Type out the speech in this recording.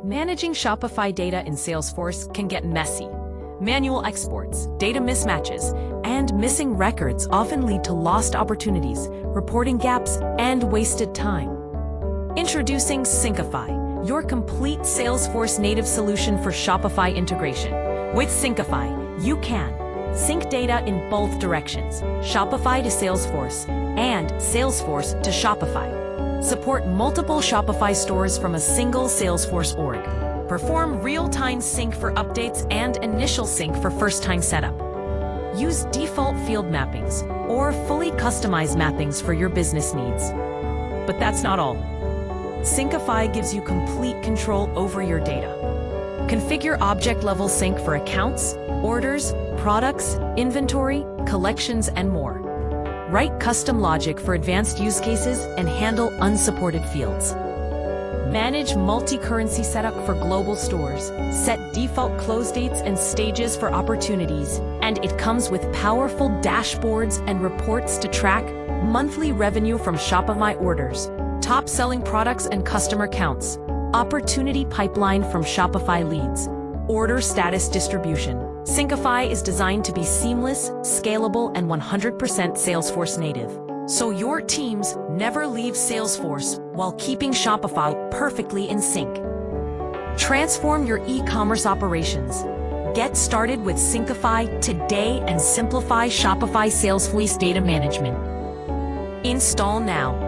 Managing Shopify data in Salesforce can get messy. Manual exports, data mismatches, and missing records often lead to lost opportunities, reporting gaps, and wasted time. Introducing Syncify, your complete Salesforce native solution for Shopify integration. With Syncify, you can sync data in both directions, Shopify to Salesforce and Salesforce to Shopify. Support multiple Shopify stores from a single Salesforce org. Perform real-time sync for updates and initial sync for first-time setup. Use default field mappings or fully customized mappings for your business needs. But that's not all. Syncify gives you complete control over your data. Configure object-level sync for accounts, orders, products, inventory, collections, and more. Write custom logic for advanced use cases and handle unsupported fields. Manage multi-currency setup for global stores. Set default close dates and stages for opportunities. And it comes with powerful dashboards and reports to track monthly revenue from Shopify orders, top-selling products and customer counts, opportunity pipeline from Shopify leads, order status distribution. Syncify is designed to be seamless, scalable, and 100% Salesforce native. So your teams never leave Salesforce while keeping Shopify perfectly in sync. Transform your e-commerce operations. Get started with Syncify today and simplify Shopify Salesforce data management. Install now.